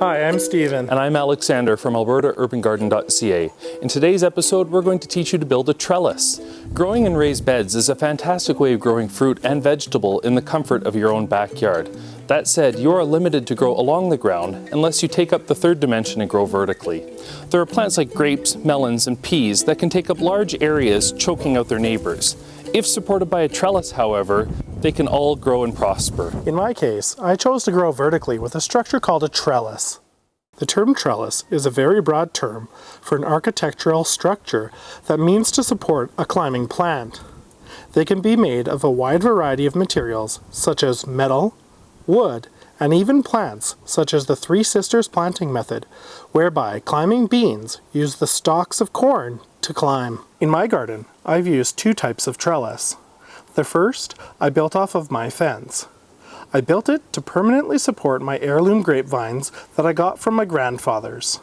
Hi, I'm Steven. And I'm Alexander from albertaurbangarden.ca. In today's episode, we're going to teach you to build a trellis. Growing in raised beds is a fantastic way of growing fruit and vegetable in the comfort of your own backyard. That said, you are limited to grow along the ground unless you take up the third dimension and grow vertically. There are plants like grapes, melons, and peas that can take up large areas, choking out their neighbors. If supported by a trellis, however, they can all grow and prosper. In my case, I chose to grow vertically with a structure called a trellis. The term trellis is a very broad term for an architectural structure that means to support a climbing plant. They can be made of a wide variety of materials such as metal, wood, and even plants such as the Three Sisters planting method, whereby climbing beans use the stalks of corn to climb. In my garden, I've used two types of trellis. The first I built off of my fence. I built it to permanently support my heirloom grapevines that I got from my grandfathers.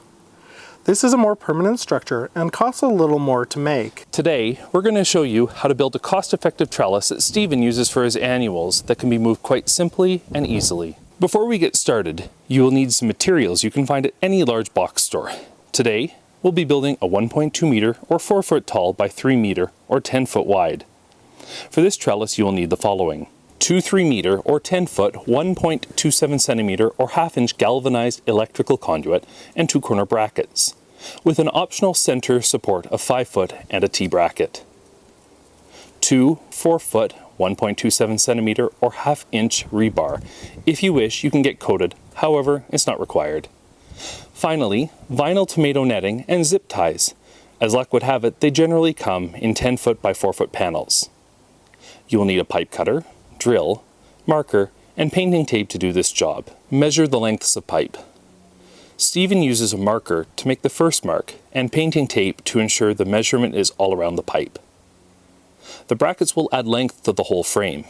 This is a more permanent structure and costs a little more to make. Today, we're going to show you how to build a cost-effective trellis that Steven uses for his annuals that can be moved quite simply and easily. Before we get started, you will need some materials you can find at any large box store. Today, we'll be building a 1.2 meter or 4 foot tall by 3 meter or 10 foot wide. For this trellis, you will need the following: 2 3 meter or 10 foot 1.27 centimeter or half-inch galvanized electrical conduit and 2 corner brackets, with an optional center support of 5 foot and a T-bracket. 2 4 foot 1.27 centimeter or half-inch rebar. If you wish, you can get coated, however, it's not required. Finally, vinyl tomato netting and zip ties. As luck would have it, they generally come in 10 foot by 4 foot panels. You will need a pipe cutter, drill, marker, and painting tape to do this job. Measure the lengths of pipe. Steven uses a marker to make the first mark and painting tape to ensure the measurement is all around the pipe. The brackets will add length to the whole frame.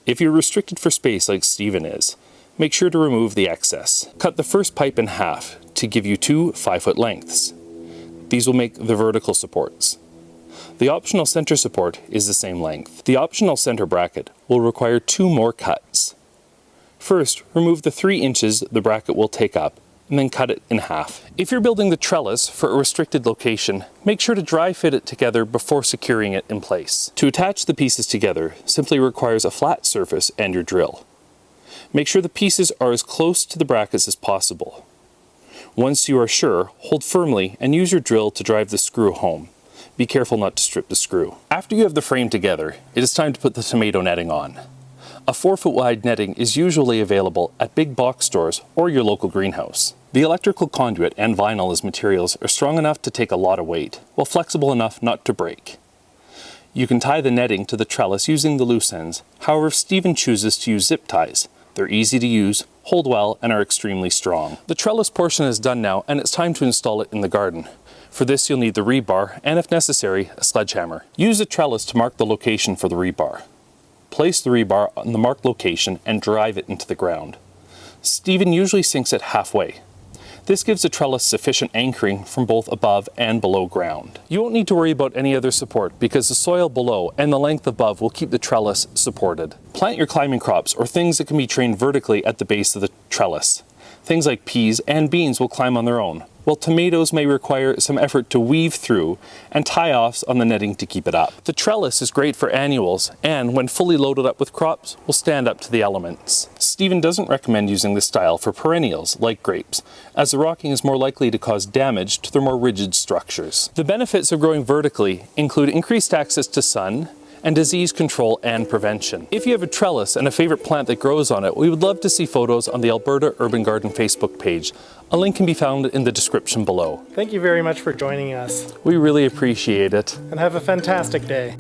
If you're restricted for space like Steven is, make sure to remove the excess. Cut the first pipe in half to give you 2 5-foot lengths. These will make the vertical supports. The optional center support is the same length. The optional center bracket will require 2 more cuts. First, remove the 3 inches the bracket will take up, and then cut it in half. If you're building the trellis for a restricted location, make sure to dry fit it together before securing it in place. To attach the pieces together simply requires a flat surface and your drill. Make sure the pieces are as close to the brackets as possible. Once you are sure, hold firmly and use your drill to drive the screw home. Be careful not to strip the screw. After you have the frame together, it is time to put the tomato netting on. A 4 foot wide netting is usually available at big box stores or your local greenhouse. The electrical conduit and vinyl as materials are strong enough to take a lot of weight, while flexible enough not to break. You can tie the netting to the trellis using the loose ends. However, if Steven chooses to use zip ties, they're easy to use, hold well, and are extremely strong. The trellis portion is done now, and it's time to install it in the garden. For this, you'll need the rebar, and if necessary, a sledgehammer. Use a trellis to mark the location for the rebar. Place the rebar on the marked location and drive it into the ground. Steven usually sinks it halfway. This gives the trellis sufficient anchoring from both above and below ground. You won't need to worry about any other support because the soil below and the length above will keep the trellis supported. Plant your climbing crops or things that can be trained vertically at the base of the trellis. Things like peas and beans will climb on their own, while tomatoes may require some effort to weave through and tie-offs on the netting to keep it up. The trellis is great for annuals and, when fully loaded up with crops, will stand up to the elements. Steven doesn't recommend using this style for perennials like grapes, as the rocking is more likely to cause damage to their more rigid structures. The benefits of growing vertically include increased access to sun, and disease control and prevention. If you have a trellis and a favorite plant that grows on it, we would love to see photos on the Alberta Urban Garden Facebook page. A link can be found in the description below. Thank you very much for joining us. We really appreciate it. And have a fantastic day.